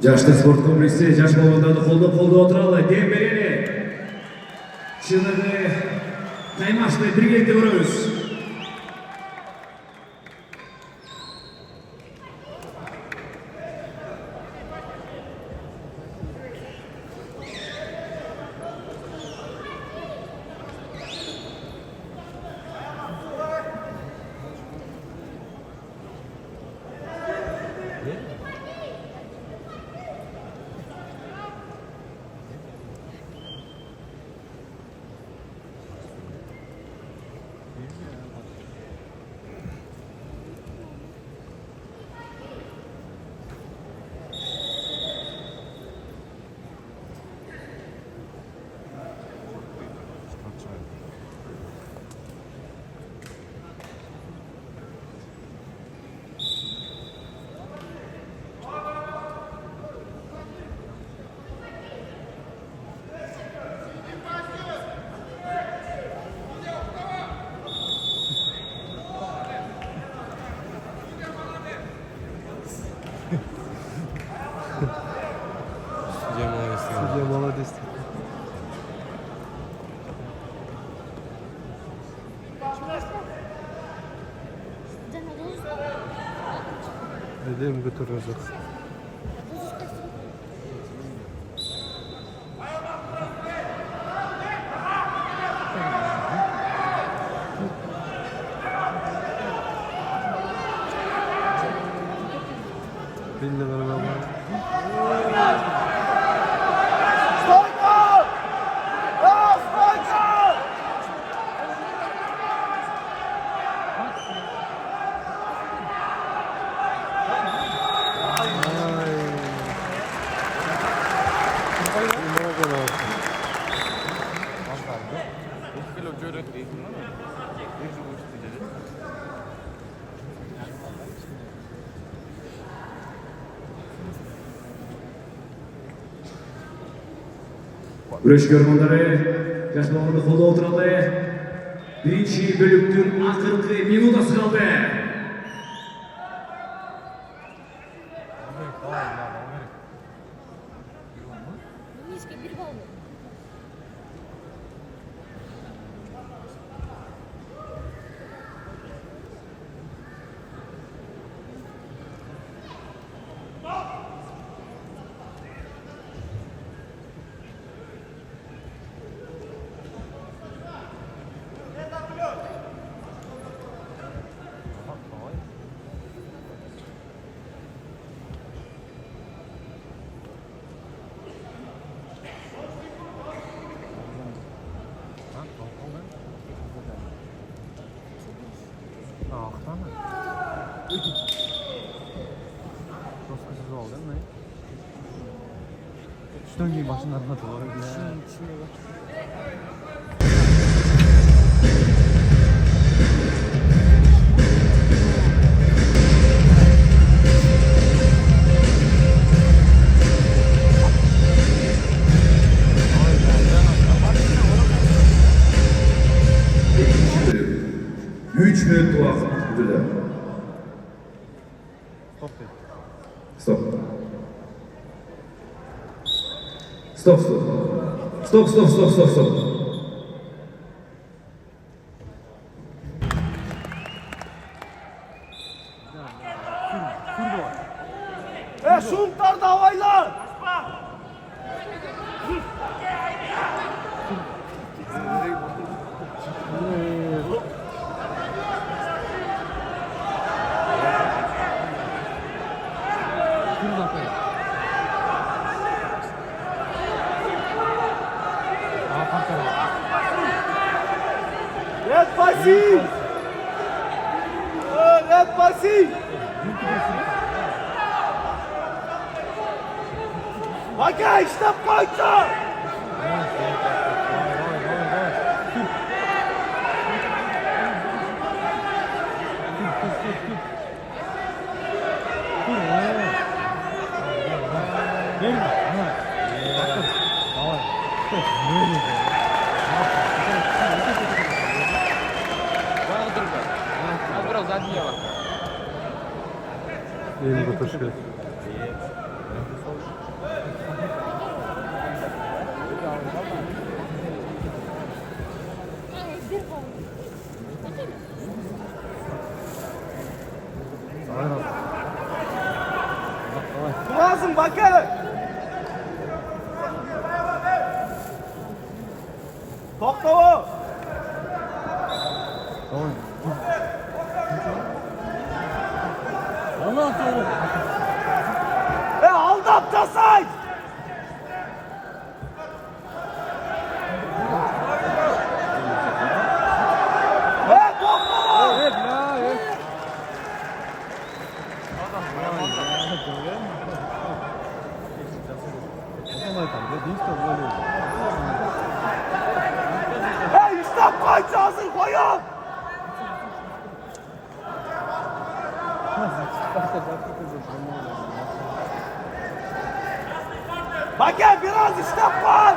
Жаштар спорт комплекси жаш балбалдарды колдоп отуралы. Дем берели. Чыныгы Наймашты биргеликте көрөбүз. Судья молодец. Edeyim götürürüz. Benimle beraber. Күреш көргөндөрү жаш балбалды колдоп отуралы. Биринчи бөлүктүн акыркы минутасы калды. Roskosuz oldu değil mi? Şu döngüyü başından doğru bile. Üç minut vakit bitirdi. Stop. Stop. Stop. Şuntar da havayla! Red Pasi! Red Pasi! Okey, stop koydu! Benim de taşı. Lazım bakın. Topla o. Aldı Aptasay. Topla o. İşte koycu hazır koyun. Bakın biraz işte var.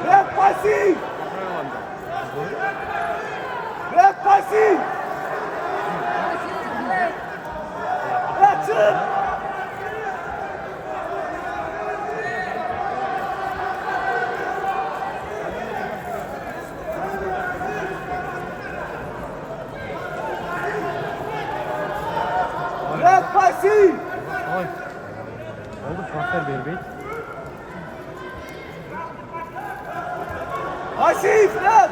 Red pasif. Red pasif. Red çık. Red pasif. Oldu transfer Berbey. Pasif red.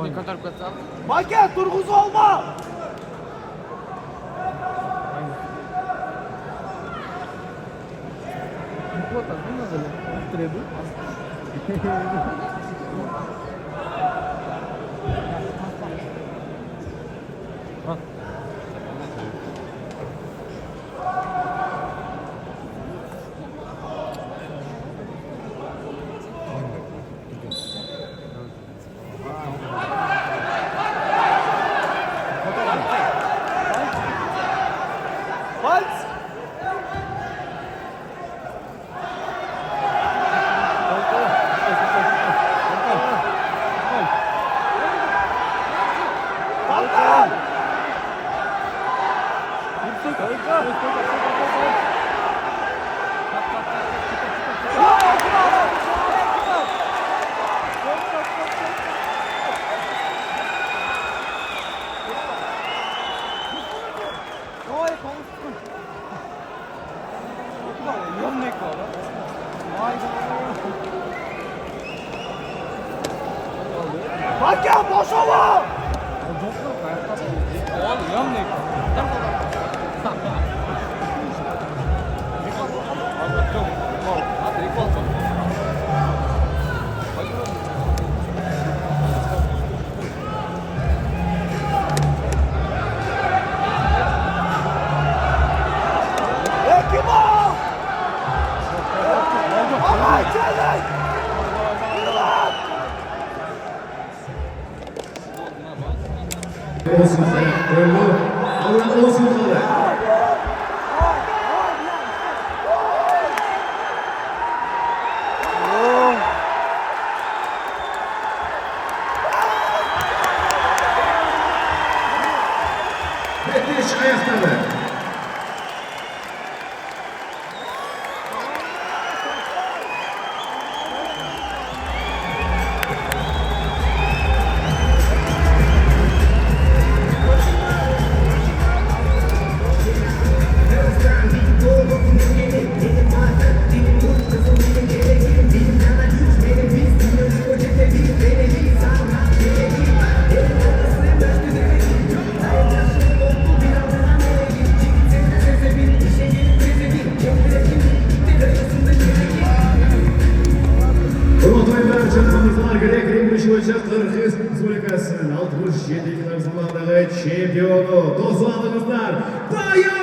Ne kadar katsam? Bakın Turguz olma. Vals. Kalkın. Bakın boş ova. Kim o? Ama içeri. Olsun sana. Öldü. Allah olsun sana. Betis ayaktadır. Kırgız Respublikası'nın 67 yıllar zamanındaki şampiyonu, dostlarımızlar, Bayan